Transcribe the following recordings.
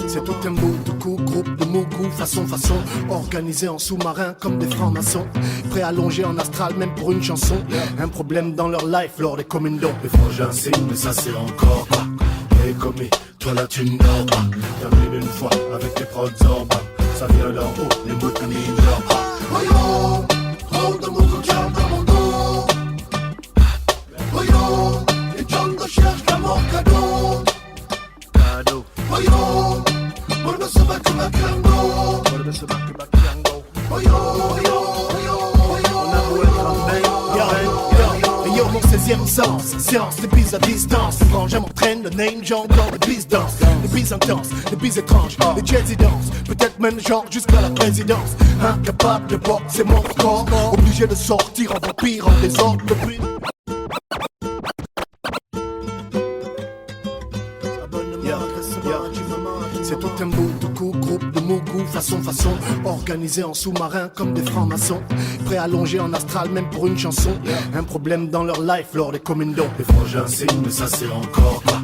C'est tout un bout de coup, groupe de mougou, façon, organisé en sous-marin comme des francs-maçons, prêts à longer en astral même pour une chanson. Un problème dans leur life, lors des communes. Les frangins signent, mais ça c'est encore pas. Et commis, toi là tu ne dors pas. Termine une fois avec tes prods en bas. Ça vient d'en haut, les bouts de mine dors pas. Oh yo, trop de mots dans mon dos. Oh yo, les John cherchent la mort cadeau. Oh yo, por no se va que va cango. Oh yo, oh yo, oh yo, oh yo. Yo, mon 16e sens, science, les bises à distance. Les frangins m'entraînent, le name, j'entends les bises danse. Les bises intenses, les bises étranges, les jazzy danses. Peut-être même genre jusqu'à la présidence. Incapable de boxer mon corps, obligé de sortir en vampire, en désordre depuis. C'est tout un bout de coup, groupe de mougou, façon, organisé en sous-marin comme des francs-maçons, prêts à longer en astral même pour une chanson. Un problème dans leur life, lors des communes. Les frangins signent, mais ça c'est encore pas.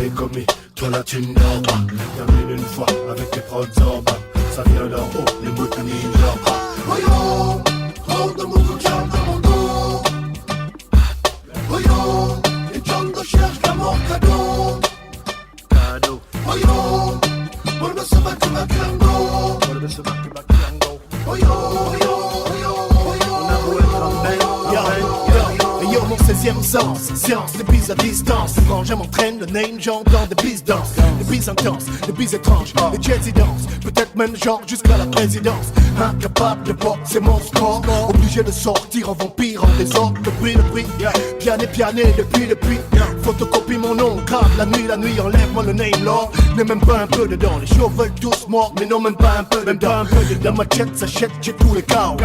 Et commis, toi là tu ne dors pas. Termine une fois avec tes prods en bas. Ça vient d'en haut, les bouts de mine dors pas. Oh yo, trop de mots dans mon dos. Oh yo, les John cherchent la mort cadeau. Oh yo, por no se va que va cango. Oh yo, oh yo, oh yo, oh yo. Yo, mon 16e sens, science, les bises à distance. Les frangins m'entraînent, le name, j'entends des bises danse. Les bises intenses, les bises étranges, les jazzy danses. Peut-être même genre jusqu'à la présidence. Incapable de boxer mon score, obligé de sortir en vampire, en désordre. Le bruit, piané, depuis. Photocopie mon nom, grave la nuit, enlève-moi le name, Lord. N'est même pas un peu dedans, les chiots veulent tous morts, mais non, même pas un peu dedans. Dans ma tête s'achète, j'ai tous les chaos.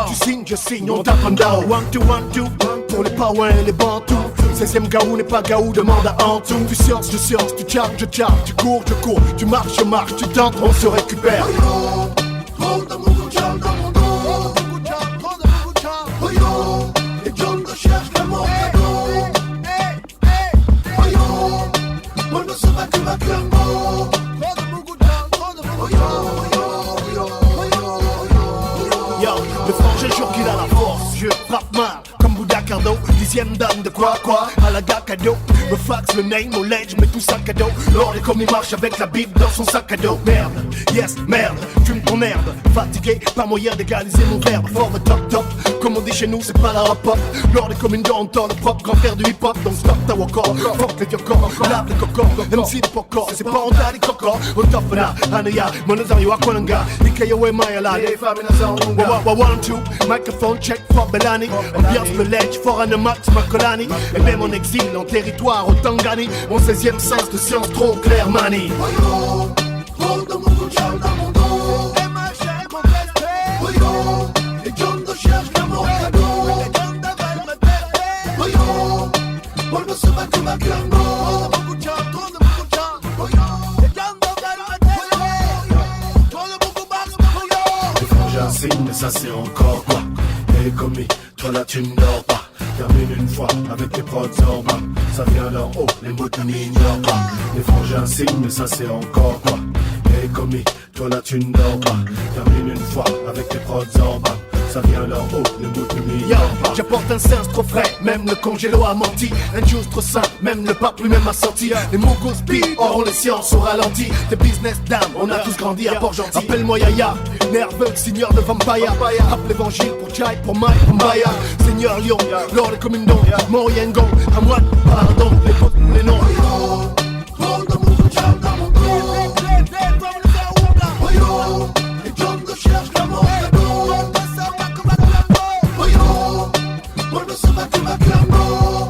Tu signes, je signe, on tape un down. 1, 2, 1, 2, pour les Pawins et les Bantous. 16e gaou n'est pas gaou, demande à Antou. Tu sciences, je science, tu charges, je charge, tu cours, je cours, tu marches, je marche, tu tentes, on se récupère. Oh yo, trop de mots dans mon dos. Oh yo, les John cherchent la mort cadeau. Oh yo, por no se va que va cango. Oh yo, oh yo, oh yo, oh yo. Yo, le frangin jure qu'il a la force, je frappe mal comme Bouddha Cardo, 10e dame de quoi, à la gars cadeau. Me fax le name au ledge, mais tout ça cadeau. Lord est comme il marche avec la bible dans son sac à dos. Merde, yes, merde, fume ton herbe. Fatigué, pas moyen d'égaliser mon verbe. Fort de top, comme on dit chez nous, c'est pas la rap-up. Lord est comme une dent, le propre grand frère du hip-hop. Donc stop ta walk-off, fuck les vieux corps, lave les cocos, MC de pocor. C'est pas on t'a dit coco, au top na, anaya, monozario à Konanga. Ikayo et Mayala, les femmes et la 1, 2, microphone check, for Belani. Ambiance le ledge, for Anamax, Makolani. Et même en exil, en territoire. Au Tangani, mon 16e sens de science trop clair, mani. Oh yo, trop de mots dans mon dos. Oh yo, les John cherchent la mort cadeau. Oh yo, por no se va que va cango. Oh yo, les frangins signent, mais ça c'est encore quoi. Et commis, toi là tu ne dors pas. Termine une fois avec tes prods en bas. Ça vient d'en haut, les mots tu n'ignores pas. Les frangins signent, mais ça c'est encore quoi. Et commis, toi là tu ne dors pas. Termine une fois avec tes prods en bas. Ça vient d'en haut, les mots tu n'ignores pas. J'apporte un sens trop frais, même le congélo a menti. Un juice trop sain, même le pape lui-même a senti. Les mots speed, auront les sciences au ralenti. Des business dames, on a tous grandi à Port-Gentil. Appelle-moi Yaya, nerveux, seigneur de Vampire. Rappe l'évangile pour Jai, pour Mike, pour Mbaya. Seigneur Lyon, Lord et Commundo, Moriengon, à moi, pardon, les potes, les noms. oh yo, trop de mots dans mon dos. Oh yo, les John cherchent la mort cadeau. Oh yo, por no se va que va cango.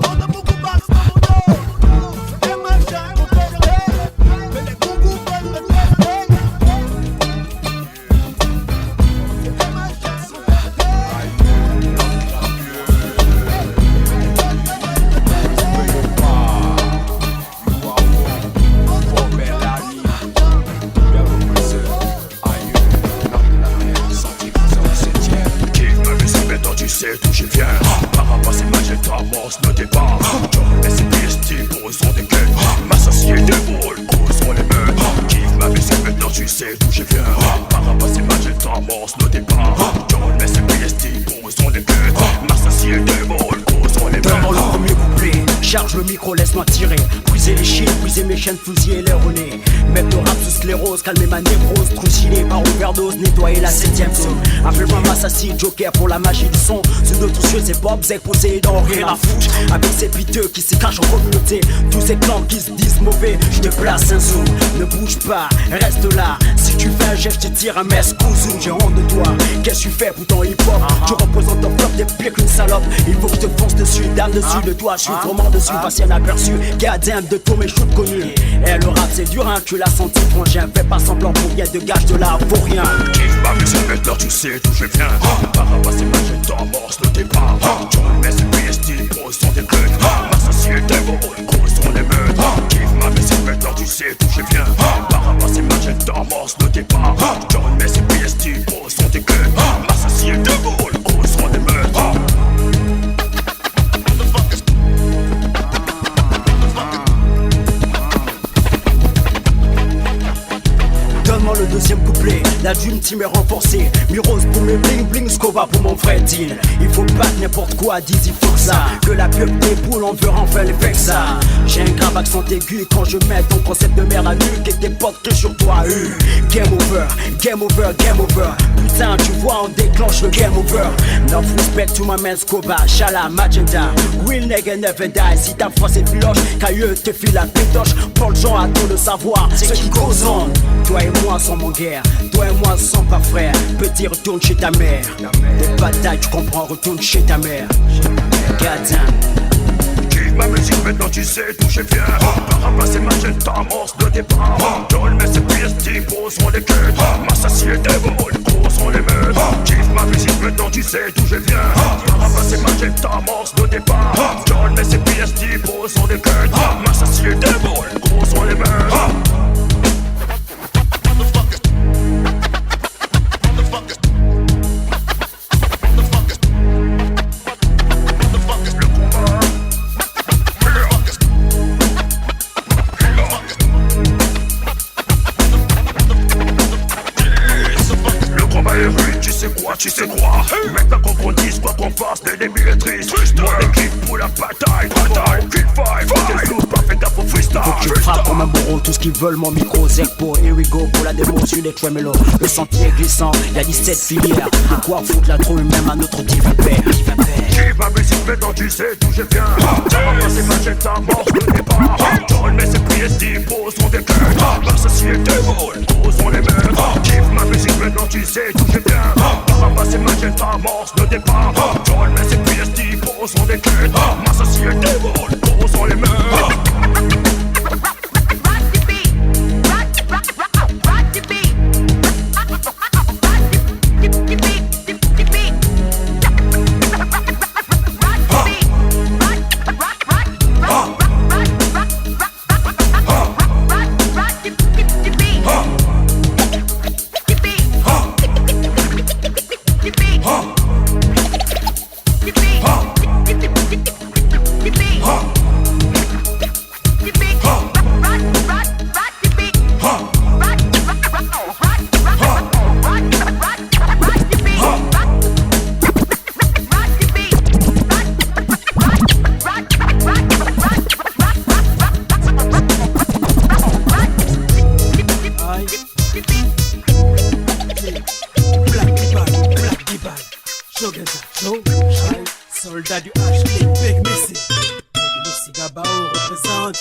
Charge le micro, laisse-moi tirer. Briser les chiens, briser mes chaînes, fusiller les renés. Mettre le rap sous sclérose, calmer ma névrose. Trucidé par overdose, nettoyer la 7ème zone. Appelle-moi Massassi, Joker pour la magie du son. Sous notre cieux, c'est Bob, Zek, Poséidon, rien à foutre. Avec ces piteux qui se cachent en communauté. Tous ces clans qui se disent mauvais, je te place un zoom. Ne bouge pas, reste là. Si tu fais un geste, je te tire un mess cousin. J'ai honte de toi, qu'est-ce que tu fais pour ton hip-hop? Tu représentes ton flop, t'es pire qu'une salope. Il faut que je te fonce dessus, dame dessus de toi. Je suis vraiment dessus, voici un aperçu. Gardien de tous mes shoots connus. Et le rap c'est dur, hein, tu l'as senti, frangin. Fais pas semblant pour rien, de gage de là pour rien. Kiffe ma musique, maintenant tu sais d'où je viens. Par rapport à ces matchs, t'amorce le départ. John Messi, PST, pose son déclin. Massassi et Devil, gros sont les meutes. Kiffe ma musique, maintenant tu sais d'où je viens. Par rapport à ces matchs, t'amorce le départ. John Messi, PST, pose son déclin. Massassi et Devil, gros sont les meutes. Donne-moi le deuxième couplet, la dream team est renforcée. Miros pour mes bling bling, Scova pour mon frère Dean. Il faut battre n'importe quoi, dis il faut que ça. Que la pub déboule, on veut enfin les faire ça. J'ai un grave accent aigu quand je mets ton concept de merde à nuque. Et tes potes que sur toi, game over, game over, game over. Putain, tu vois, on déclenche le game over. Enough respect to my man Scova, Shala, Magenta. Real nigga never die. Si ta foi c'est filoche, Cailleux te file la pétoche. Pour le genre à tout le savoir, ce qui goes on. Toi et moi sans mon guerre, toi et moi sans pas frère. Petit retourne chez ta mère. Des batailles tu comprends, retourne chez ta mère. Gadin. Kiffe ma musique, maintenant tu sais d'où je viens. Par rapport à ces matchs, t'amorce le départ. John Messi, PST, poseront les queues. Massassi et Devil, gros sont les meutes. Kiffe ma musique, maintenant tu sais d'où je viens. Par rapport à ces matchs, t'amorce le départ. John Messi, PST, poseront les queues. Massassi et Devil, gros sont les meutes. Tu sais quoi? Maintenant qu'on grandisse, quoi qu'on fasse, l'ennemi est triste. Moi l'équipe pour la bataille, kill five. T'es flou, pas fait gaffe au freestyle. Faut que tu frappes comme un bourreau, tout ce qu'ils veulent, mon micro, Zerpo, here we go, pour la démo sur les tremolo. Le sentier est glissant, y'a 17 filières. De quoi foutre la trouille, même à notre diva père. Kiffe ma musique, maintenant tu sais d'où je viens. Ça va passer ma chaîne, t'amorce le départ. John Messi, PST, pose son déclin. Massassi et Devil, gros sont les meutes. Kiffe ma musique, maintenant tu sais d'où je viens. Ça va passer ma chaîne, t'amorce le départ. John Messi, PST, pose son déclin. Massassi et Devil, gros sont les meutes. Soldat du H, Big Missy. Big Missy Gabao représente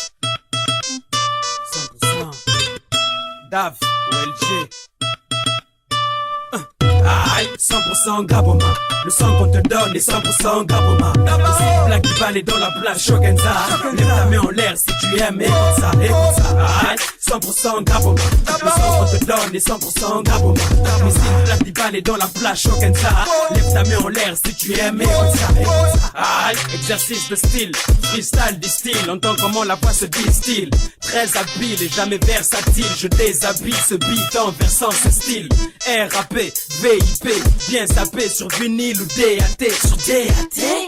100%. Dav, OLG. 100% Gaboma. Le sang qu'on te donne est 100% Gaboma. Si Black Ivan est dans la place Shogenza. Lève ta main en l'air si tu aimes, écoute ça, écoute ça. 100% Gaboma. Le sang qu'on te donne est 100% Gaboma. Mais si Black Ivan est dans la place Shogenza. Lève ta main en l'air si tu aimes, écoute ça, écoute ça. Exercice de style, freestyle des styles. Entends comment la voix se distille. Très habile et jamais versatile. Je déshabille ce beat en versant ce style. RAP, VIP, bien sapé sur vinyle ou DAT. Sur DAT,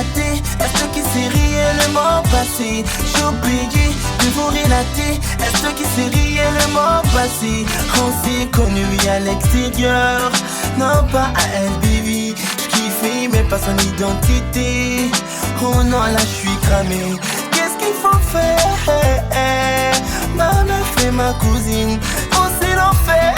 raté. Est-ce qui s'est réellement passé? J'ai oublié de vous relater. Est-ce qui s'est réellement passé? On s'est connus à l'extérieur, non pas à elle, baby. J'kiffais mais pas son identité. Oh non, là j'suis cramé. Qu'est-ce qu'il faut faire? Ma meuf et ma cousine, oh c'est l'enfer.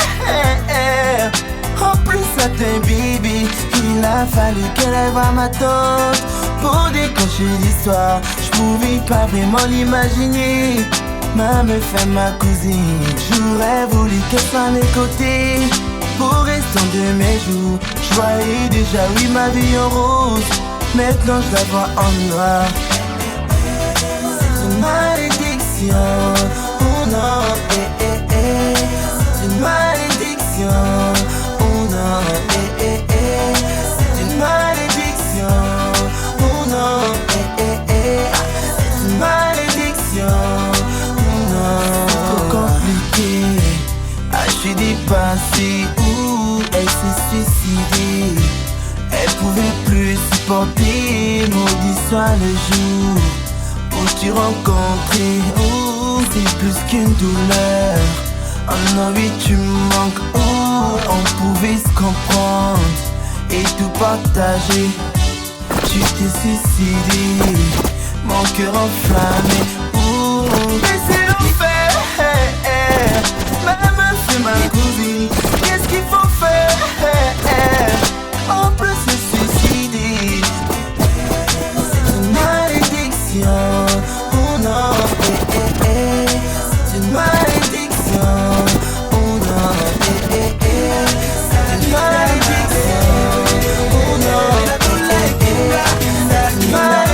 En plus ça t'est baby, il a fallu qu'elle aille voir ma tante pour déclencher l'histoire. J'pouvais pas vraiment l'imaginer. Ma meuf et ma cousine, j'aurais voulu qu'elle soit à mes côtés pour restant de mes jours. J'voyais déjà oui ma vie en rose, maintenant je la vois en noir. C'est une malédiction, oh non, c'est une malédiction, oh non, c'est une malédiction, oh non, c'est une malédiction, oh non. C'est trop compliqué, je suis dépassé, elle s'est suicidée. Elle pouvait plus supporter, maudit soit le jour où je t'ai rencontré. Oh, c'est plus qu'une douleur. Oh non, oui, tu me manques. Oh, on pouvait se comprendre et tout partager. Tu t'es suicidé, mon cœur enflammé. Oh, mais c'est l'enfer. Ma meuf c'est ma cousine. Qu'est-ce qu'il faut faire? En plus se suicider, c'est une malédiction. Oh non, c'est une malédiction. Oh non, c'est une malédiction. Oh non, c'est une malédiction.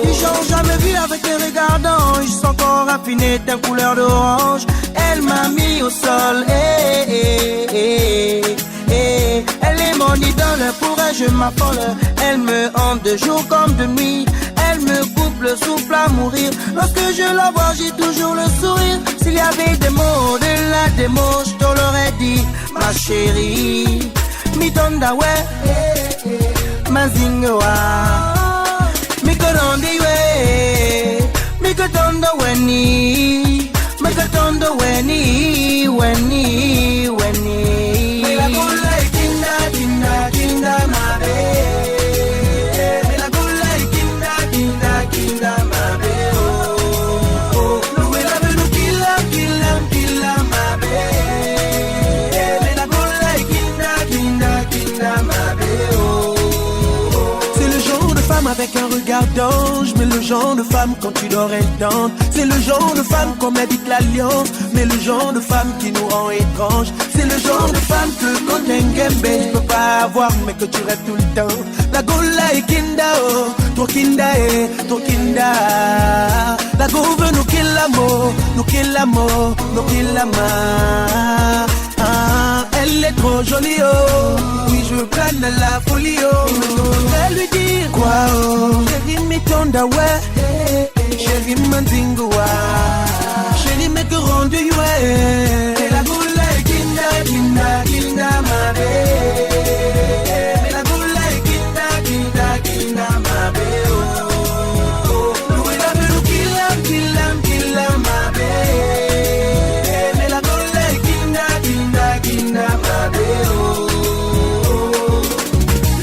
Ils ont jamais vu avec les regards d'ange, sont encore raffinés d'un couleur d'orange. Elle m'a mis au sol, Elle est mon idole, pour elle je m'affole. Elle me hante de jour comme de nuit. Elle me coupe le souffle à mourir. Lorsque je la vois j'ai toujours le sourire. S'il y avait des mots, au-delà des mots, je te l'aurais dit, ma chérie. Mi donda we, mazingawa. Mi kodondi we, mi kodondo weni, mi kodondo weni, weni. Me la gula kinda, kinda, kinda mabe. Me la gula kinda, kinda, kinda mabe. Oh, oh. No we la venu killa, killa, killa mabe. Me la gula kinda, kinda, kinda mabe. Oh, oh. C'est le genre de femme avec un regard d'ange, mais le genre de femme quand tu dors elle tente. C'est le genre de femme qu'on médite l'alliance, mais le genre de femme qui nous rend étrange. C'est le genre de femme que quand t'es un gembe, je peux pas avoir, mais que tu rêves tout le temps. La gola est kinda, oh, ton kinda est, ton kinda. La go veut nous kill l'amour, nous kill l'amour, nous kill l'amour. Ah, elle est trop jolie, oh. Oui, je plane la folie, oh. Je vais lui dire quoi, oh. Chérie, me tonda, ouais. Chérie, mandingoua. Chérie, me que rendu, ouais. Et la boule est kinda, kinda, kinda, ma bé. Et la boule est kinda, kinda, kinda, ma bé. Oh, oh. Nous, il a vu nous killam, killam, killam, ma bé. Mais la boule est kinda, kinda, kinda, ma bé. Oh, oh.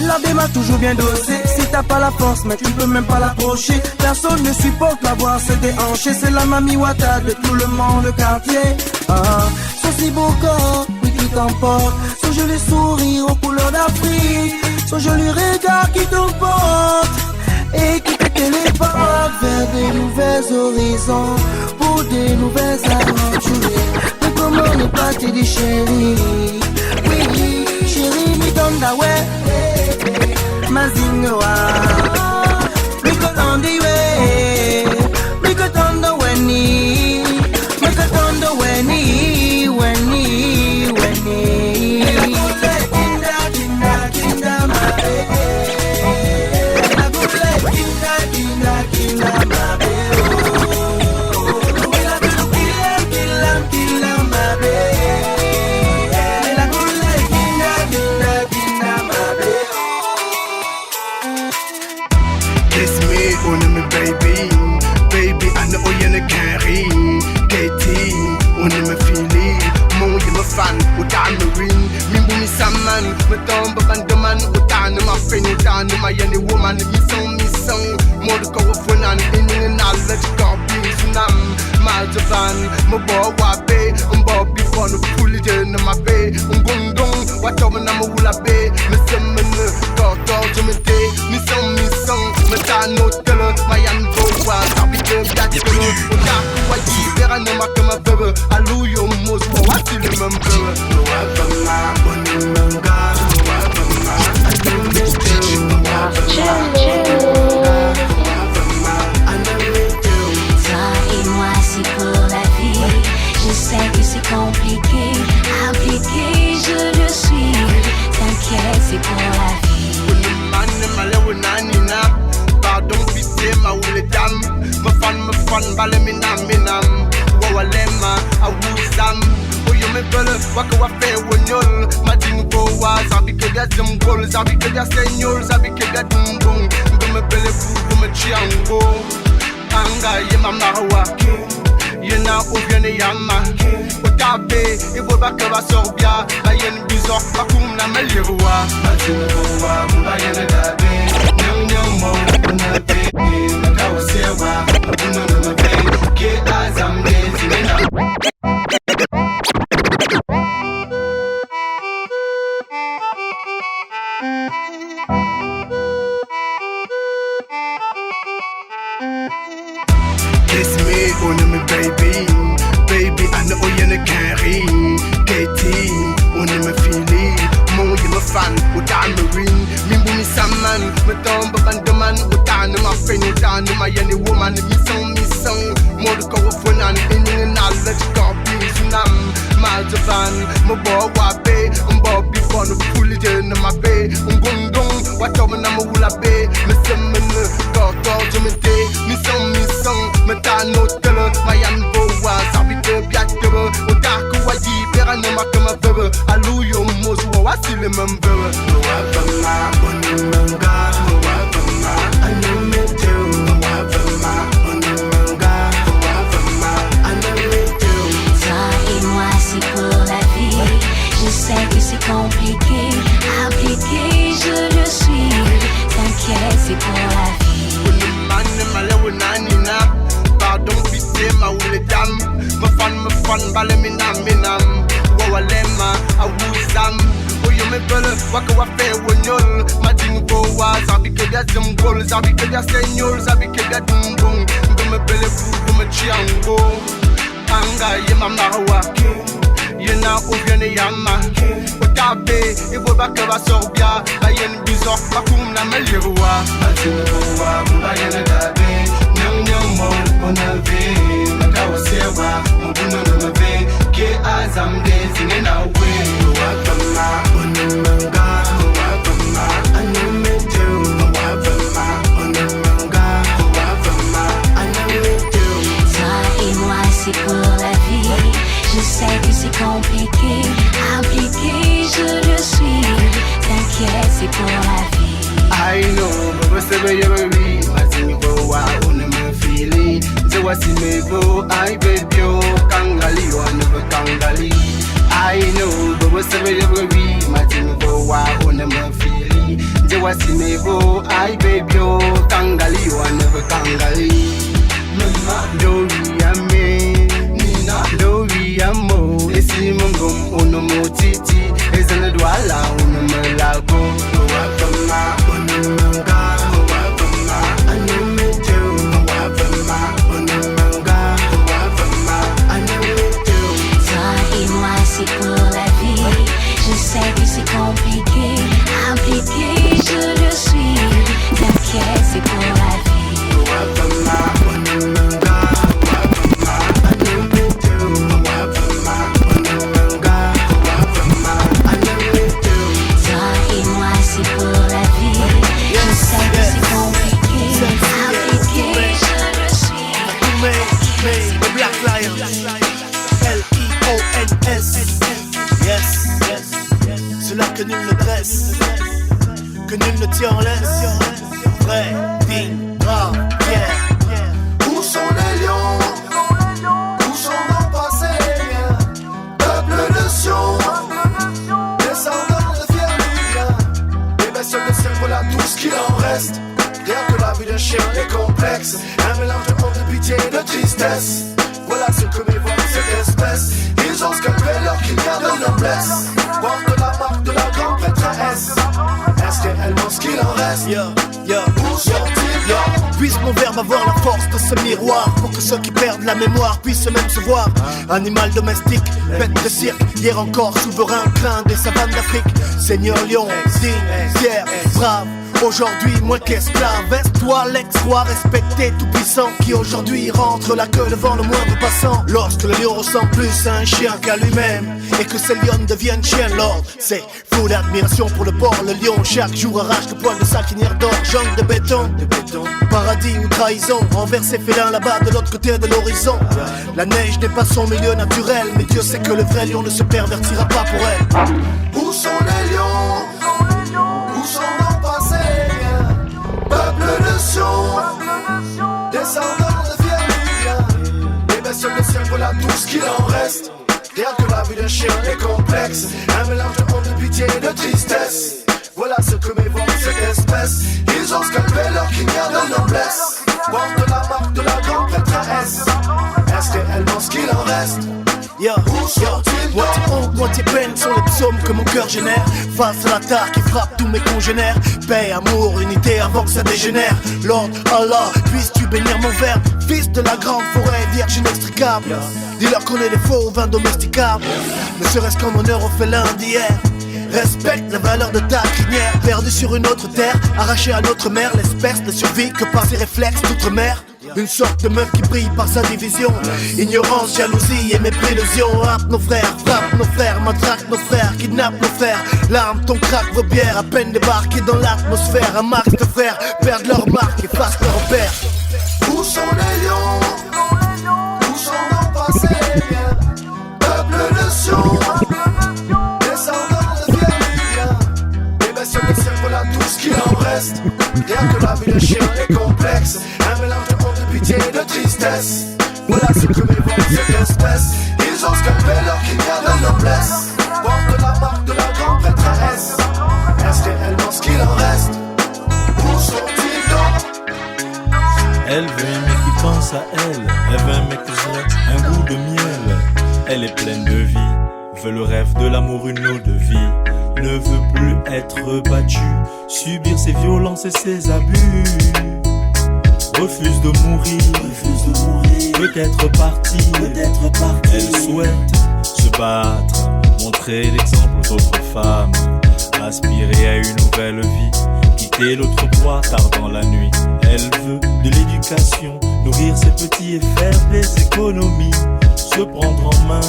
La m'a toujours bien dosé. Si t'as pas la force, mais tu ne peux même pas l'approcher. Personne ne supporte la voir se déhancher. C'est la mamie Wata de tout le monde quartier. Ah, son si beau corps, oui qui t'emporte. Son joli sourire aux couleurs d'Afrique. Son joli regard qui t'emporte et qui te téléporte vers des nouveaux horizons, pour des nouvelles aventures. Mais comment ne pas te dire chérie? Oui, chérie, mi donda ouais. Mazingawa, mi kodondi we, mi kodondo weni, mi kodondo weni, weni, weni. La gula kinda, kinda, kinda mabe. La gula kinda, kinda, kinda mabe. Kiss me, on me baby. Baby, I know you're the carry. Katie, on me feeling. Mon you my fan, utan marine. Mimbu mi saman, me tomba bandaman. Utan my friend, utan my any woman. Me song. More to go for none. In and out, let's go be sunam. Maljavan, my boy wabe. Bobby fun, pull it in my bay. Gong, what over number will I be? Me summon, talk to me day. Me song, me tan no color. My anvo was, I'll be good, that's the road. What you there, I know my come up, Aluyo, most for what you remember. No, Toi et moi c'est pour la vie. Je sais que c'est compliqué, impliqué, je le suis. T'inquiète, c'est pour la vie. Pardon, pitié, ma ou les dames. Me fan, balé, minam. Wawalema, awuzam. Oyo me bele, waka wafe wonyol. Mading boa, zabi kega zimgol. Zabi kega senyol, zabi kega dumbong. Gume bele fu, gume chiango. Anga ye mamawa. Yena ouviene yama. Otabe, ibo baka va sorbia. Ayen bizok, bakum na melirwa. Mading boa, mba yene dabe. Nyang mo, una be. Nakawa sewa, abuna na be. Get eyes, I'm dancing now. Kiss me, on me baby. Baby, I know you're the carry. Katie, on me feeling. Mon you my fan, utan marine. Mimbu mi saman, me tomba bandaman. Utan my friend, utan my any woman. Me song. More to go for none. In and out, let's go be sunam. Maljavan, my boy wabe. Bobby fun, pull it in my bay. Gong, what over number will I be? Me summon, talk to me day. Me song, me tan no teller. My anvo was, I'll be the black girl. Otaku waji, pera no makama bebe. Aluyo mozu, I still remember. No wabama, onimanga. No wabama, I know me too. No wabama, onimanga. No wabama, I know me too. Toi et moi c'est pour la vie. Je sais que c'est compliqué, impliqué, je le suis. T'inquiète, c'est pour la vie. Pardon, pitié, ma ou les dames. Me fan, balé, minam. Wawalema, awuzam. Oyo me bele, waka wafe wonyol. Mading boa, zabi kega zimgol. Zabi kega senyol, zabi kega dumbong. Gume bele fu, gume chiango. Anga ye mamawa. Yena ouviene yama. Otabe, ibo baka va sorbia. Ayen bizok, bakum na melirwa. Mading boa, mba yene dabe. Nyang mo, onave. Nakawa sewa, mbuna na be. Get eyes, I'm dancing in our way. Wabama, onimanga. Wabama, I know me too. Wabama, onimanga. Wabama, I know me too. Toi et moi c'est pour la vie. Je sais que c'est compliqué, impliqué, je le suis. T'inquiète, c'est pour la vie. I know, but whatever you're me, Mading boa, me feeling. The was in me go, I baby, kangali, or never kangali. I know, but whatever you're me, Mading boa, me feeling. The was in me go, I baby, kangali, or never kangali. Dori ame, Nina, Dori amo, esi mungum, unomo titi, ezana dwala, unomelago, wabama, unimanga, wabama, anime too, wabama, unimanga, wabama, anime too. Toi et moi c'est pour la vie. Je sais que c'est compliqué, impliqué, je le suis. T'inquiète, c'est pour la vie. Wabama, unimanga, wabama, anime too, wabama, unimanga, wabama, anime too. Toi et moi c'est pour la vie. Je sais que c'est compliqué, impliqué, je le suis. The Black Lion, L-I-O-N-S. Yes, cela que nul ne dresse, que nul ne tient en laisse. Vrai, digne. que la vie d'un chien est complexe. Un mélange de honte, de pitié et de tristesse. Voilà ce que m'évoque cette espèce. Ils ont scalpé leur qu'il y a de noblesse. Porte la marque de la grande prêtresse. Est-ce réellement ce qu'il en reste? Où sont-ils? Puisse mon verbe avoir la force de ce miroir, pour que ceux qui perdent la mémoire puissent même se voir. Animal domestique, bête de cirque, hier encore souverain, craint des savanes d'Afrique. Seigneur lion, digne, fier, brave. Aujourd'hui, moins qu'esclave, est-toi l'ex-roi respecté tout-puissant qui aujourd'hui rentre la queue devant le moindre passant. Lorsque le lion ressemble plus à un chien qu'à lui-même et que ces lions deviennent chiens de l'ordre, c'est fou d'admiration pour le porc, le lion. Chaque jour arrache le poil de sa crinière d'or, jungle de béton, paradis ou trahison, envers ces félins là-bas de l'autre côté de l'horizon. La neige n'est pas son milieu naturel, mais Dieu sait que le vrai lion ne se pervertira pas pour elle. Où sont les lions? Où sont nos passés? Peuple de Sion, descendants de fiers Nubiens. Les bestioles de ciel, voilà tout ce qu'il en reste. Rien que la vie d'un chien est complexe. Un mélange de honte, de pitié et de tristesse. Voilà ce que m'évoque cette espèce. Ils ont scalpé leur qu'il y a de noblesse. Porte la marque de la grande prêtresse. Est-ce réellement ce qu'il en reste? Moitié honte, moitié peine sont les psaumes que mon cœur génère. Face à la tare qui frappe tous mes congénères. Paix, amour, unité avant que ça dégénère. Lord Allah, puisses-tu bénir mon verbe. Fils de la grande forêt, vierge inextricable. Dis-leur qu'on est des faux vins domesticables. Ne serait-ce qu'en honneur au félin d'hier. Respecte la valeur de ta crinière. Perdu sur une autre terre, arraché à notre mère. L'espèce ne survit que par ses réflexes d'outre-mer. Une sorte de meuf qui brille par sa division. Ignorance, jalousie et mépris-illusion. Happe nos frères, frappe nos frères, matraque nos frères, kidnappe nos frères. L'arme, ton crack, vos bières, à peine débarqués dans l'atmosphère. Un max de fer, perdent leur marque, effacent leur repère. Où sont les lions? Où sont nos passés? Peuple de Sion, descendants de fiers Nubiens. Les bestioles de ciel, voilà tout ce qu'il en reste. Rien que la vie d'un chien est complexe. Un mélange de honte, de pitié et de tristesse. Voilà ce que m'évoque cette espèce. Ils ont scalpé leur qu'il y a de noblesse. Porte la marque de la grande prêtresse. Est-ce réellement ce qu'il en reste? Où sont-ils donc? Elle veut un mec qui pense à elle. Elle veut un mec qui serait un goût de miel. Elle est pleine de vie, veut le rêve de l'amour, une eau de vie. Ne veut plus être battue, subir ses violences et ses abus. Refuse de mourir, peut-être partie. Elle souhaite se battre, montrer l'exemple d'autres femmes, aspirer à une nouvelle vie, quitter l'autre bois tard dans la nuit. Elle veut de l'éducation, nourrir ses petits et faire des économies. Se prendre en main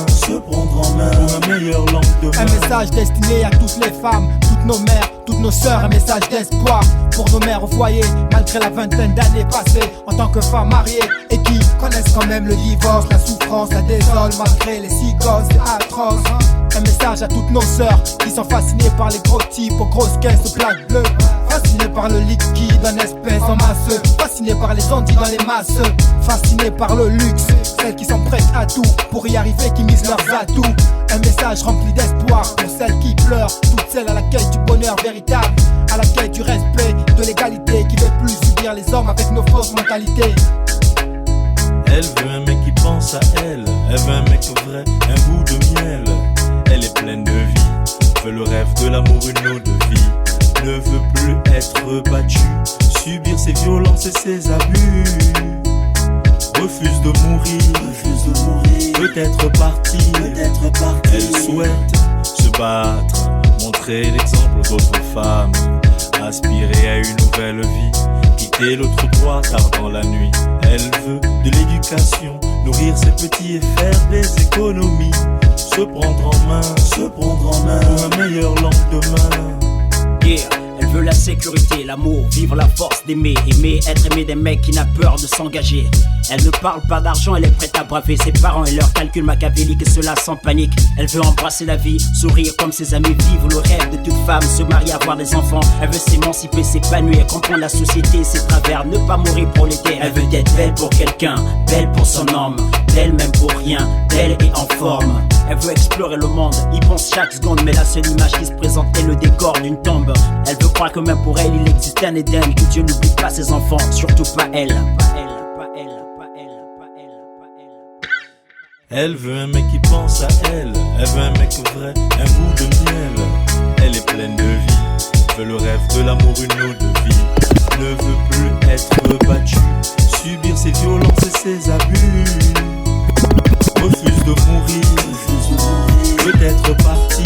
pour un meilleur lendemain. Un message destiné à toutes les femmes, toutes nos mères, toutes nos sœurs. Un message d'espoir pour nos mères au foyer, malgré la vingtaine d'années passées en tant que femmes mariées et qui connaissent quand même le divorce, la souffrance, la désole, malgré les 6 gosses, c'est atroce. Un message à toutes nos sœurs qui sont fascinées par les gros types aux grosses caisses aux plaques bleues, fascinées par le liquide en espèces en masse, fascinées par les ondits dans les masses, fascinées par le luxe, celles qui sont prêtes à tout pour y arriver, qui misent leurs atouts. Un message rempli d'espoir pour celles qui pleurent, toutes celles à la quête du bonheur véritable, à la quête du respect, de l'égalité, qui veulent plus subir les hommes avec nos fausses mentalités. Elle veut un mec qui pense à elle, elle veut un mec vrai, un goût de miel. Elle est pleine de vie, veut le rêve de l'amour, une eau de vie. Ne veut plus être battue, subir ses violences et ses abus. Refuse de mourir, peut-être partie. Elle souhaite se battre, montrer l'exemple d'autres femmes, aspirer à une nouvelle vie, quitter l'autre bois tard dans la nuit. Elle veut de l'éducation, nourrir ses petits et faire des économies. Se prendre en main pour un meilleur lendemain. Yeah. Elle veut la sécurité, l'amour, vivre la force d'aimer, être aimé des mecs qui n'a peur de s'engager. Elle ne parle pas d'argent, elle est prête à braver ses parents et leurs calculs machiavéliques, et cela sans panique. Elle veut embrasser la vie, sourire comme ses amis, vivre le rêve de toute femme, se marier, avoir des enfants. Elle veut s'émanciper, s'épanouir, comprendre la société, ses travers, ne pas mourir prolétaire. Elle veut être belle pour quelqu'un, belle pour son homme, belle même pour rien, belle et en forme. Elle veut explorer le monde, y pense chaque seconde. Mais la seule image qui se présente est le décor d'une tombe. Elle veut croire que même pour elle il existe un Éden. Que Dieu n'oublie pas ses enfants, surtout pas elle. Elle veut un mec qui pense à elle. Elle veut un mec vrai, un goût de miel. Elle est pleine de vie, veut le rêve de l'amour, une autre vie. Ne veut plus être battue, subir ses violences et ses abus. Refuse de mourir, peut-être partie.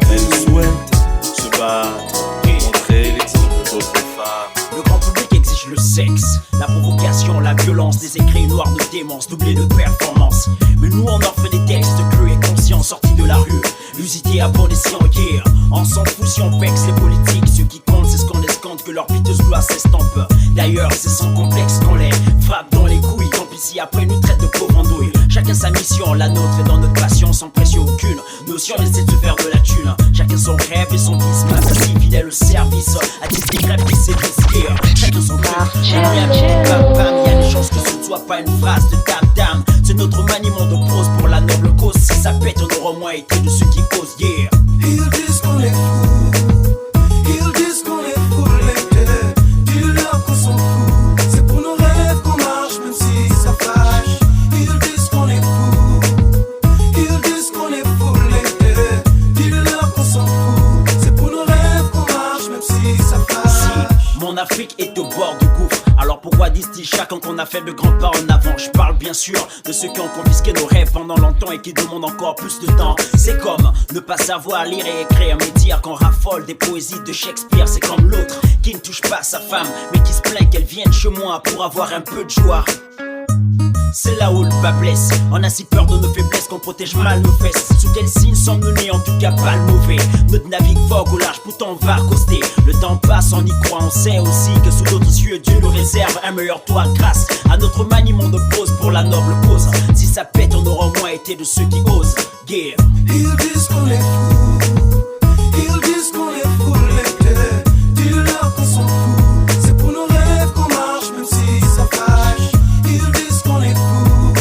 Elle souhaite se battre, montrer l'exemple d'autres femmes. Le grand public exige le sexe, la provocation, la violence, des écrits noirs de démence, doublés de performance. Mais nous on offre des textes crus et conscients sortis de la rue. Lusité à bon escient, yeah. On s'en fout si on vexe les politiques. Ce qui compte c'est ce qu'on escompte, que leur piteuse gloire s'estompe. D'ailleurs c'est sans complexe qu'on les frappe dans les couilles. Tant pis si après nous traite de pauvres andouilles. Chacun sa mission, la nôtre est dans notre passion. Sans pression aucune, notion d'essayer de se faire de la thune. Chacun son rêve et son vice, mais assis fidèle au service. À titre des grèves qui sévissent, yeah. Chacun son truc, j'aime bien, bam bam. Y'a des chances que ce soit pas une phrase de dame. C'est notre maniement de prose pour la noble cause. Si ça pète, on aura moins été de ceux qui causent, yeah. Ils disent qu'on est fous, ils disent qu'on est fous, les dis-leur qu'on s'en fout. C'est pour nos rêves qu'on marche, même si ça fâche. Ils disent qu'on est fous, ils disent qu'on est fous, les dis-leur qu'on s'en fout. C'est pour nos rêves qu'on marche, même si ça fâche. Si mon Afrique est au bord du gouffre, alors pourquoi disent-ils chacun qu'on a fait de grands pas en avant? Je parle bien sûr de ceux qui ont confisqué nos rêves pendant longtemps et qui demandent encore plus de temps. C'est comme ne pas savoir lire et écrire, mais dire qu'on raffole des poésies de Shakespeare. C'est comme l'autre qui ne touche pas sa femme, mais qui se plaint qu'elle vienne chez moi pour avoir un peu de joie. C'est là où le bas blesse. On a si peur de nos faiblesses qu'on protège mal nos fesses. Sous quel signe sommes-nous nés? En tout cas pas le mauvais. Notre navigue vogue au large, pourtant on va accoster. Le temps passe, on y croit, on sait aussi que sous d'autres cieux Dieu nous réserve un meilleur toit grâce à notre maniement de prose pour la noble cause. Si ça pète, on aura au moins été de ceux qui osent, yeah. Ils disent qu'on est fous, ils disent qu'on est fous, les dis-leur qu'on s'en fout. C'est pour nos rêves qu'on marche, même si ça fâche. Ils disent qu'on est fous,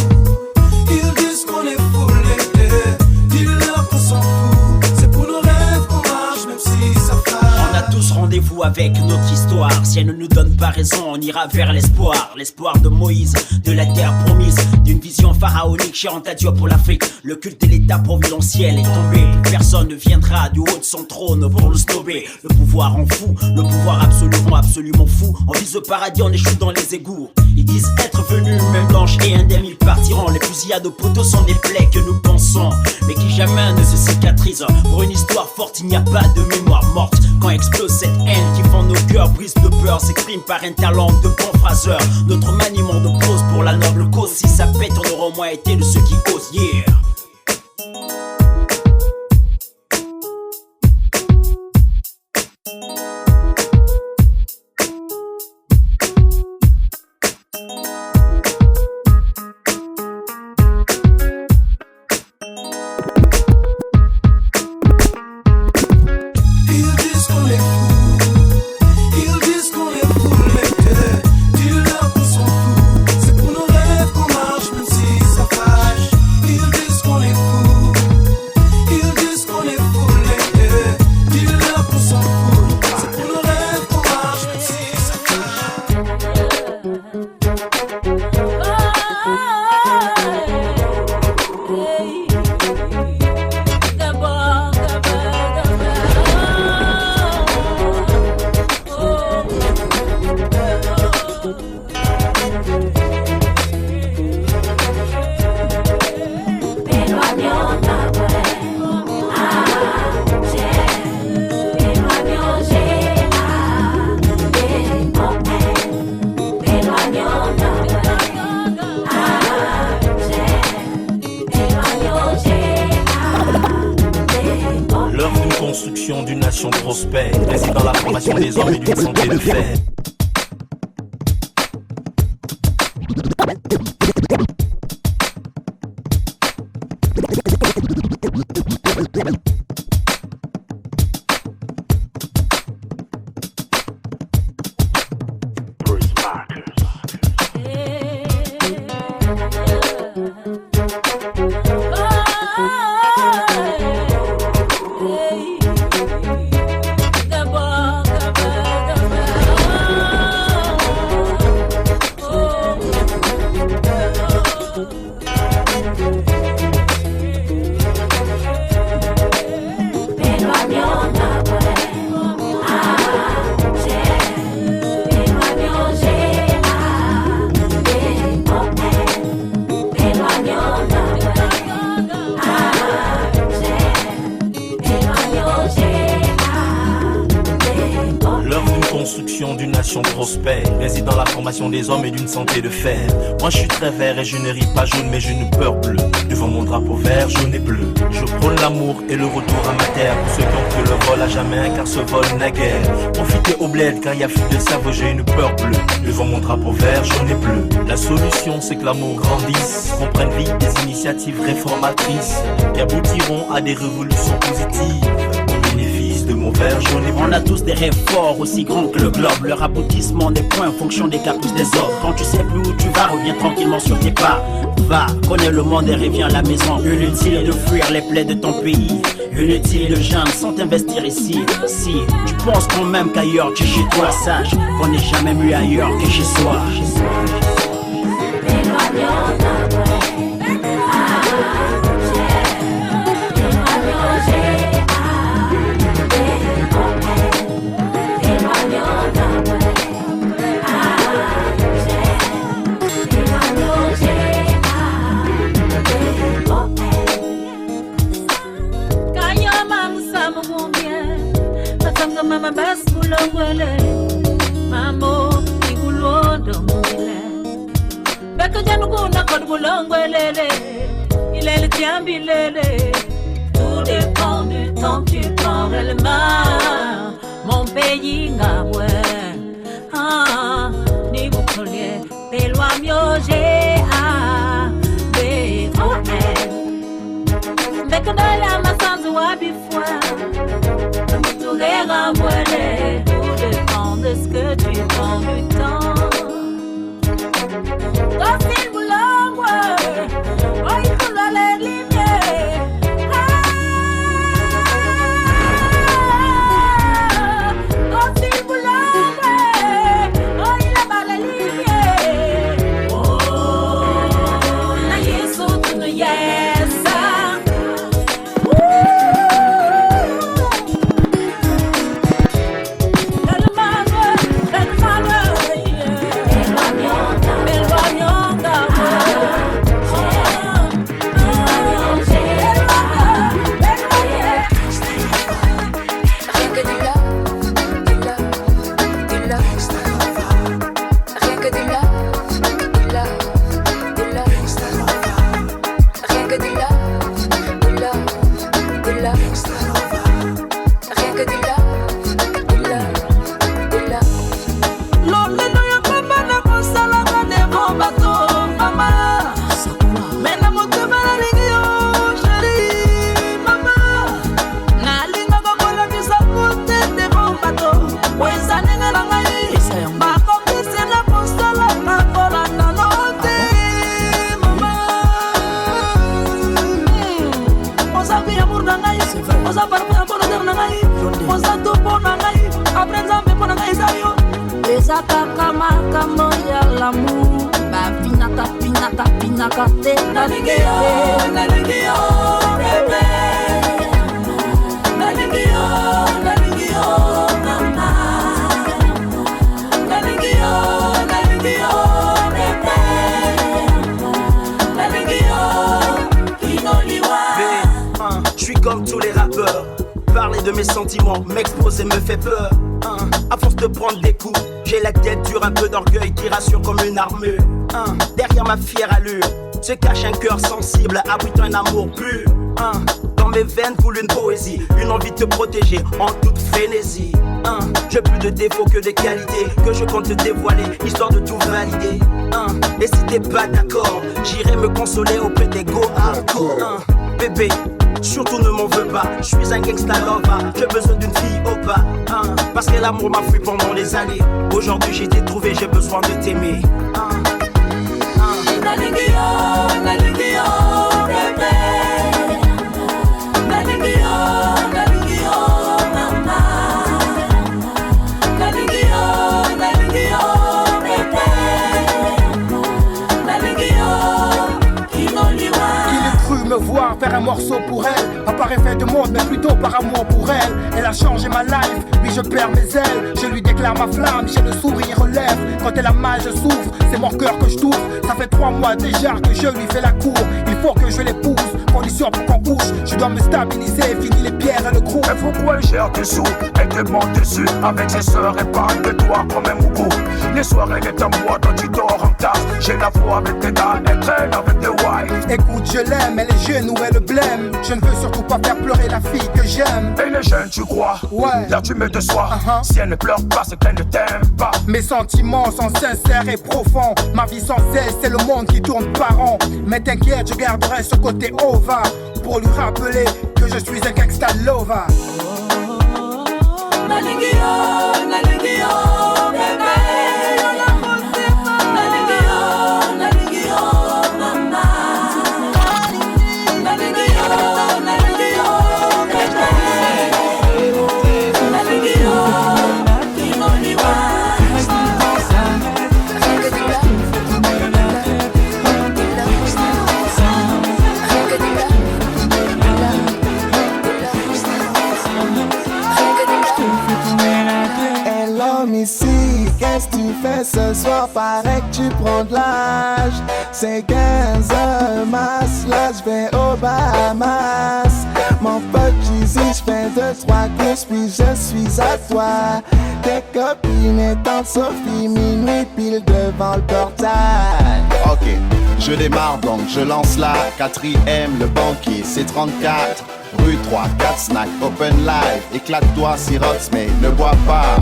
ils disent qu'on est fous, les dis-leur qu'on s'en fout. C'est pour nos rêves qu'on marche, même si ça fâche. On a tous rendez-vous avec notre histoire. Si elle ne nous donne pas raison, on ira vers l'espoir. L'espoir de Moïse, de la terre promise, d'une vision pharaonique chère à Dieu pour l'Afrique. Le culte et l'état providentiel est tombé. Plus personne ne viendra du haut de son trône pour nous stopper. Le pouvoir en fout, le pouvoir absolument fou. On vise le paradis, on échoue dans les égouts. Ils disent être venus, même blanches et indemnes, ils partiront. Les fusillades aux poteaux sont des plaies que nous pensons, mais qui jamais ne se cicatrisent. Pour une histoire forte, il n'y a pas de mémoire morte. Quand explose cette haine qui fend nos cœurs, brise de peur, s'exprime par un talent de bons phraseurs. Notre maniement de prose pour la noble cause. Si ça pète, on aura au moins été de ceux qui osent, yeah. D'une nation prospère, réside dans la formation des hommes et d'une santé de fer. prospère, réside dans la formation des hommes et d'une santé de fer. Moi je suis très vert et je ne ris pas jaune, mais j'ai une peur bleue. Devant mon drapeau vert, jaune et bleu, je prône l'amour et le retour à ma terre. Pour ceux qui ont pris le vol à jamais, car ce vol n'a guère. Profitez au bled, car il y a flux de cerveau, j'ai une peur bleue. Devant mon drapeau vert, jaune et bleu. La solution c'est que l'amour grandisse, qu'on prenne vite des initiatives réformatrices qui aboutiront à des révolutions positives. De mon verre jaune et bleu. On a tous des rêves forts, aussi grands que le globe. Leur aboutissement des points en fonction des caprices des autres. Quand tu sais plus où tu vas, reviens tranquillement sur tes pas. Va, connais le monde et reviens à la maison. Inutile de fuir les plaies de ton pays. Inutile de jeunes sans t'investir ici. Si tu penses quand même qu'ailleurs que chez toi, sache qu'on n'est jamais mieux ailleurs que chez soi. Mama bas mulongwele mamo igulondo mule beka janu kuna kod mulongwele ilele tiambilele tout dépend du temps que tu prends réellement mon pays ngabwe ni bukolie pelwa myoje beka dala masanzu wabifwa. Tout dépend de ce que tu prends du temps. Quand il vous l'envoie, oh il coule dans les lumières. Quand il vous l'envoie, oh il a pas les lumières. Oh, na yesu tu no yesa. Je suis comme tous les rappeurs. Parler de mes sentiments, m'exposer me fait peur. À force de prendre des coups, j'ai la tête dure, un peu d'orgueil qui rassure comme une armure. Derrière ma fière allure se cache un cœur sensible, abritant un amour pur. Dans mes veines coule une poésie, une envie de te protéger en toute frénésie. J'ai plus de défauts que des qualités que je compte te dévoiler, histoire de tout valider. Et si t'es pas d'accord, j'irai me consoler auprès des go hardcore. Bébé, surtout ne m'en veux pas, je suis un gangsta lover, j'ai besoin d'une fille au pas. Parce que l'amour m'a fui pendant des années. Aujourd'hui j'ai été trouvé, j'ai besoin de t'aimer. Me voir faire un morceau pour elle, pas par effet de mode mais plutôt par amour pour elle. Elle a changé ma life, oui puis je perds mes ailes. Je lui déclare ma flamme, j'ai le sourire aux lèvres. Quand elle a mal, je souffre, c'est mon cœur que je touche. Ça fait 3 mois déjà que je lui fais la cour. Il faut que je l'épouse, condition pour qu'on couche. Je dois me stabiliser, fini les pierres et le groupe. Elle pourquoi elle gère tes sous, elle te monte dessus. Avec ses sœurs, elle parle de toi comme un mougou. Les soirs, elle est à moi quand tu dors en tasse. J'ai la foi avec tes gars, elle traîne avec des wives. Écoute, je l'aime, elle est jeune ou elle le blême. Je ne veux surtout pas faire pleurer la fille que j'aime. Elle est jeune, tu crois? Ouais. Là tu me déçois. Si elle ne pleure pas, c'est qu'elle ne t'aime pas. Mes sentiments sont sincères et profonds. Ma vie sans cesse, c'est le monde qui tourne par an. Mais t'inquiète, je garderai ce côté ova pour lui rappeler que je suis un gangsta lover. Qu'est-ce que tu fais ce soir? Paraît que tu prends de l'âge. C'est 15h masse, là je vais aux Bahamas. Mon pote Jeezy, je fais 2-3 courses puis je suis à toi. Tes copines et tante Sophie, minuit pile devant le portail. Ok, je démarre donc, je lance la 4ème, le banquier, c'est 34. Rue 3, 4 snack, open live. Éclate-toi, sirote, mais ne bois pas.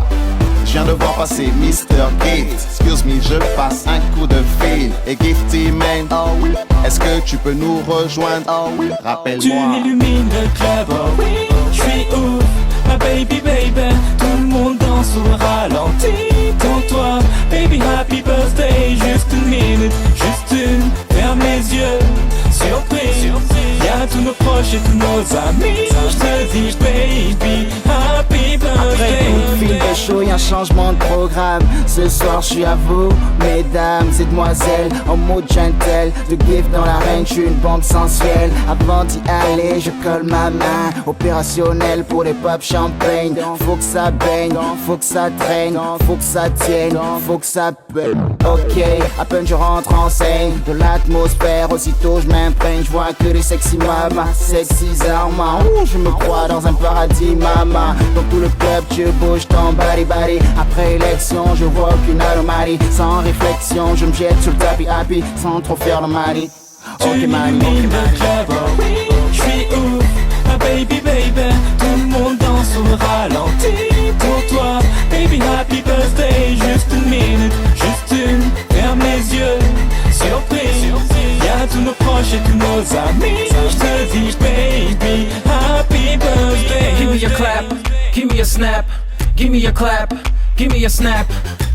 Je viens de voir passer Mr. Gift. Excuse me, je passe un coup de fil. Et Gifty man, oh oui. Est-ce que tu peux nous rejoindre? Oh oui. Rappelle-moi. Tu m'illumines le club, oh oui. Je suis ouf, ma baby baby. Tout le monde danse au ralenti. Pour toi, baby happy birthday. Juste une minute, juste une. Ferme les yeux, surprise. Y'a tous nos proches et tous nos amis. Je te dis baby happy birthday. Après une file de show, y'a un changement de programme. Ce soir, je suis à vous, mesdames et demoiselles, en mode gentle. De gift dans l'arène, je suis une bombe sensuelle. Avant d'y aller, je colle ma main. Opérationnel pour les pop champagne. Faut que ça baigne, faut que ça traîne, faut que ça tienne, faut que ça pète. Ok, à peine je rentre en scène, de l'atmosphère, aussitôt je m'imprègne. Je vois que les sexy mamas, sexy armas. Oh, je me crois dans un paradis, maman. Dans tout le club, tu bouges ton body. Après élection, je vois aucune anomalie. Sans réflexion, je me jette sur le tapis happy, sans trop faire le mari. Ok, mani, je suis ouf, ma baby baby. Tout le monde danse au ralenti. Pour toi, baby happy birthday. Juste une minute, juste une. Ferme les yeux, surprise. Y'a tous nos proches et tous nos amis. Je te dis baby happy birthday. Give me a clap, give me a snap, give me a clap, give me a snap.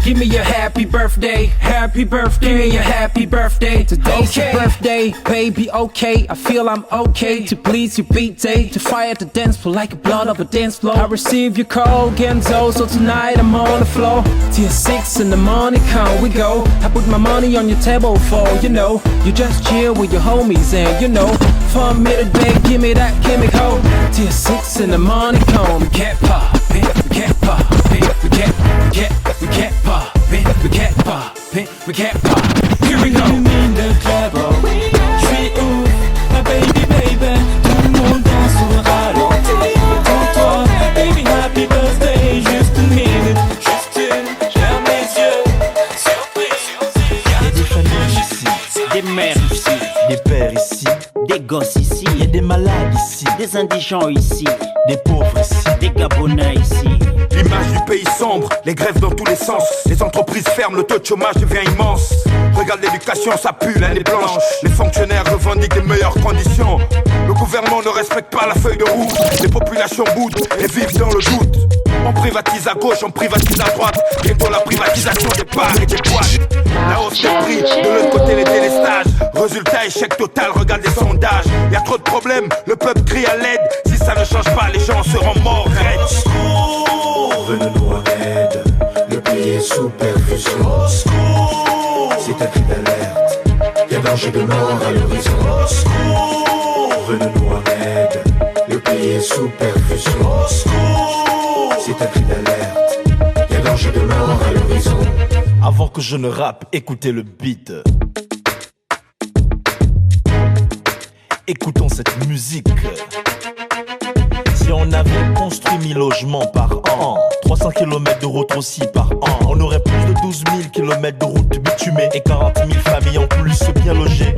Give me your happy birthday, happy birthday. Give me your happy birthday. Today's your birthday, baby, okay. I feel I'm okay to please your beat day. To fire the dance floor like a blood of a dance floor. I receive your call, Genzo, so tonight I'm on the floor. Till 6 in the morning, come we go. I put my money on your table for, you know. You just chill with your homies and, you know. For a minute, babe, give me that chemical. Till 6 in the morning, come. We can't pop it, we can't pop it, we can't pop it, we can't pop it, we can't pop it. Here we go. Illumine le club, oh oui. Je suis ouf, ma baby baby. Tout le monde danse au ralenti. Pour toi, baby happy birthday. Juste une minute, juste une. Ferme les yeux, surprise. Y'a des familles ici, des mères ici, des pères ici, des gosses ici, y'a des malades ici, des indigents ici, des pauvres ici, des Gabonais ici. L'image du pays sombre, les grèves dans tous les sens. Les entreprises ferment, le taux de chômage devient immense. Regarde l'éducation, ça pue, l'année blanche. Les fonctionnaires revendiquent les meilleures conditions. Le gouvernement ne respecte pas la feuille de route. Les populations boudent et vivent dans le doute. On privatise à gauche, on privatise à droite. Bientôt la privatisation des parts et des boîtes. La hausse des prix, de l'autre côté les délestages. Résultat, échec total, regarde les sondages. Y'a trop de problèmes, le peuple crie à l'aide. Si ça ne change pas, les gens seront morts raides. Venez-nous en aide, le pays est sous perfusion. C'est un cri d'alerte, y'a danger de mort à l'horizon. Venez-nous en aide, le pays est sous perfusion. C'est un cri d'alerte. de mort à l'horizon. Avant que je ne rappe, écoutez le beat. Écoutons cette musique. Si on avait construit 1000 logements par an, 300 km de route aussi par an, on aurait plus de 12 000 km de route bitumée et 40 000 familles en plus bien logées.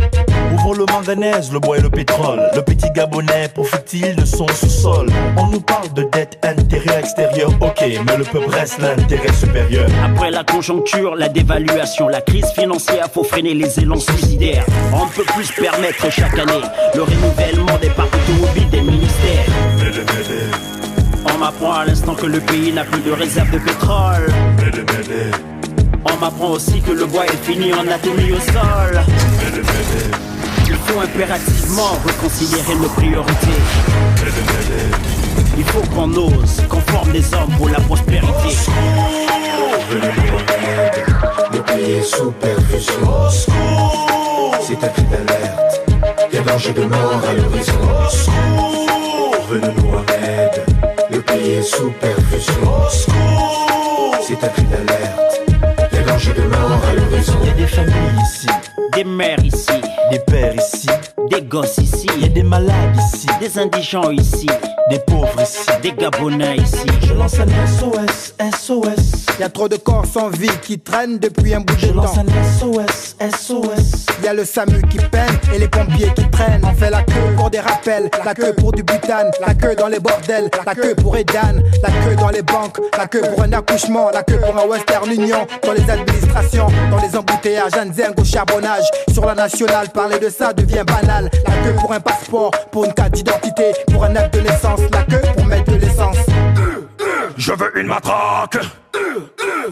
Où vont le manganèse, le bois et le pétrole? Le petit Gabonais profite-t-il de son sous-sol? On nous parle de dette intérieure extérieure, ok, mais le peuple reste l'intérêt supérieur. Après la conjoncture, la dévaluation, la crise financière, faut freiner les élans suicidaires. On ne peut plus se permettre chaque année le renouvellement des parcs automobiles des ministères. On m'apprend à l'instant que le pays n'a plus de réserve de pétrole. On m'apprend aussi que le bois est fini en atomisé au sol. Il faut impérativement reconsidérer nos priorités. Il faut qu'on ose, qu'on forme des hommes pour la prospérité. Venez-nous en aide, le pays est sous perfusion. C'est un cri d'alerte, y'a danger de mort à l'horizon. Venez-nous en aide, le pays est sous perfusion. C'est un cri d'alerte, y'a danger de mort à l'horizon. Y'a des familles ici, des mères ici, des pères ici, des gosses ici, y'a des malades ici, des indigents ici, des pauvres ici, des Gabonais ici. Je lance un SOS, SOS. Y'a trop de corps sans vie qui traînent depuis un bout de temps. Je lance un SOS, SOS. Y'a le SAMU qui peine et les pompiers qui traînent. On fait la queue pour des rappels, la queue pour du butane, la queue dans les bordels, la queue pour Edan, la queue dans les banques, la queue pour un accouchement, la queue pour un Western Union, dans les administrations, dans les embouteillages, Anzeng au charbonnage. Sur la nationale, parler de ça devient banal. La queue pour un passeport, pour une carte d'identité, pour un acte de naissance, la queue pour mettre de l'essence. Je veux une matraque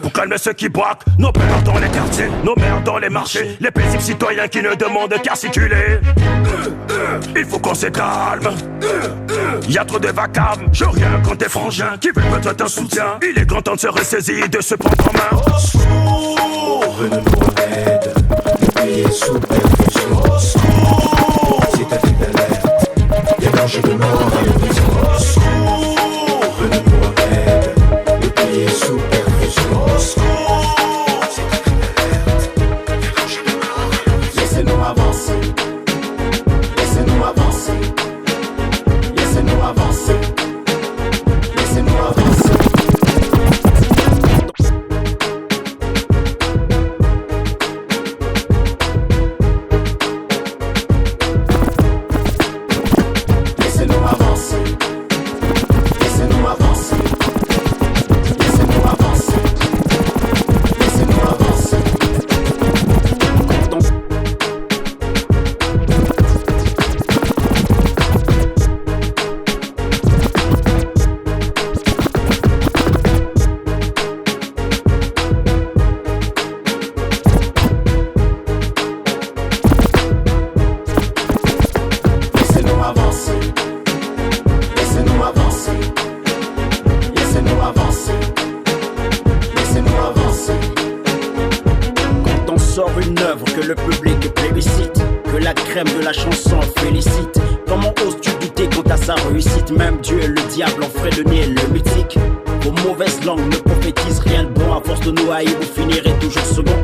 pour calmer ceux qui braquent nos pères dans les quartiers, nos mères dans les marchés, les paisibles citoyens qui ne demandent qu'à circuler. Il faut qu'on se calme. Y'a trop de vacarme. Je rien contre tes frangins qui veulent peut-être un soutien. Il est grand temps de se ressaisir, de se prendre en main. Venez-nous en aide, le pays est sous perfusion. C'est un cri d'alerte, y'a danger de mort à l'horizon. Venez-nous en aide, le pays est sous perfusion. C'est un cri d'alerte, y'a danger de mort à l'horizon. Laissez-nous avancer, laissez-nous avancer, laissez-nous avancer, laissez-nous avancer. Laissez-nous avancer, laissez-nous avancer, laissez-nous avancer, laissez-nous avancer. Laissez-nous avancer, laissez-nous avancer, laissez-nous avancer, laissez-nous avancer. Quand on sort une œuvre que le public plébiscite, que la crème de la chanson félicite, comment oses-tu douter quant à sa réussite? Même Dieu et le diable en ferait le nez le mythique. Vos mauvaises langues ne prophétisent rien de bon. À force de nous haïr, vous finirez toujours second.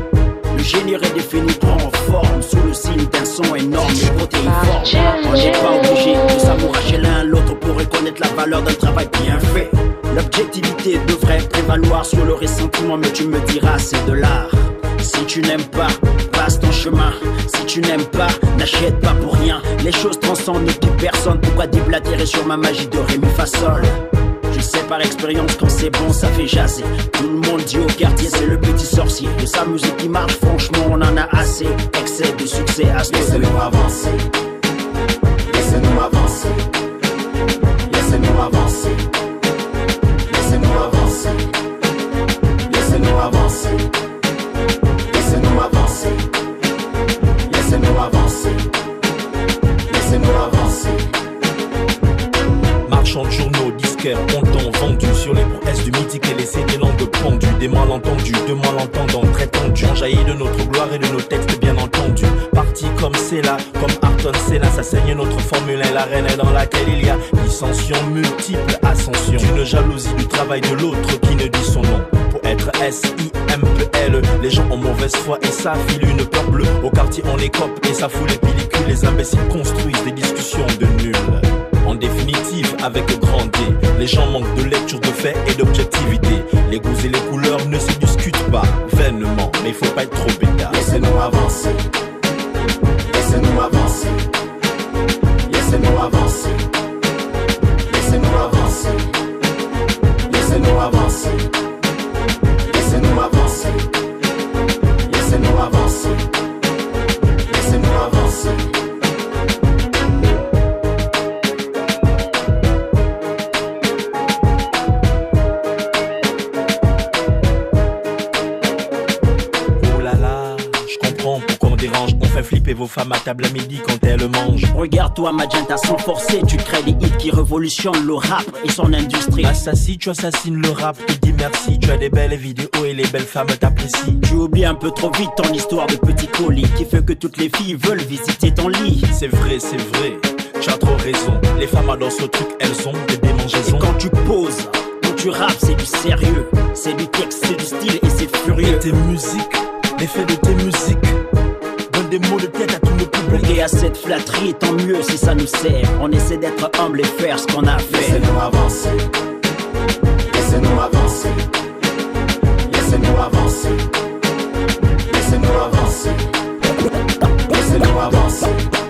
Le génie redéfini prend forme sous le signe d'un son énorme et protéiforme. On n'est pas obligé de s'amouracher l'un l'autre pour reconnaître la valeur d'un travail bien fait. L'objectivité devrait prévaloir sur le ressentiment, mais tu me diras c'est de l'art. Si tu n'aimes pas, passe ton chemin. Si tu n'aimes pas, n'achète pas pour rien. Les choses transcendent ne quittent personne. Pourquoi déblatérer sur ma magie de ré mi fa sol? Je sais par expérience quand c'est bon ça fait jaser. Tout le monde dit au quartier c'est le petit sorcier. De sa musique qui marche franchement on en a assez. Excès de succès à ce Laissez-nous avancer, laissez-nous avancer, laissez-nous avancer, laissez-nous avancer, laissez-nous avancer, laissez-nous avancer, laissez-nous avancer, laissez-nous avancer. Marchands de journaux, disquaires, ont vendu sur les prouesses du mythique et laissé des langues pendues, des malentendus, de malentendants très tendus, en jaillit de notre gloire et de nos textes bien entendus. Parti comme c'est là, comme Ayrton Senna, ça saigne notre Formule 1, l'arène dans laquelle il y a dissension, multiples ascensions, d'une jalousie du travail de l'autre qui ne dit son nom. Pour être S-I-M-P-L. Les gens ont mauvaise foi et ça file une peur bleue. Au quartier on les cope et ça fout les pellicules. Les imbéciles construisent des discussions de nuls. En définitive, avec grand D, les gens manquent de lecture de faits et d'objectivité. Les goûts et les couleurs ne se discutent pas vainement, mais il faut pas être trop bêta. Laissez-nous avancer. Laissez-nous avancer. Laissez-nous avancer. Laissez-nous avancer. Laissez-nous avancer. Laissez-nous avancer. Laissez-nous avancer. Laissez-nous avancer. On fait flipper vos femmes à table à midi quand elles mangent. Regarde-toi Magenta, sans forcer, tu crées des hits qui révolutionnent le rap et son industrie. Assassin, tu assassines le rap, te dis merci. Tu as des belles vidéos et les belles femmes t'apprécient. Tu oublies un peu trop vite ton histoire de petit colis qui fait que toutes les filles veulent visiter ton lit. C'est vrai, tu as trop raison. Les femmes adorent ce truc, elles ont des démangeaisons. Et quand tu poses, quand tu rappes, c'est du sérieux. C'est du texte, c'est du style et c'est furieux. Et tes musiques, l'effet de tes musiques des mots de tête à tout le public. Et à cette flatterie, tant mieux si ça nous sert. On essaie d'être humble et faire ce qu'on a fait. Laissez-nous avancer. Laissez-nous avancer. Laissez-nous avancer. Laissez-nous avancer. Laissez-nous avancer.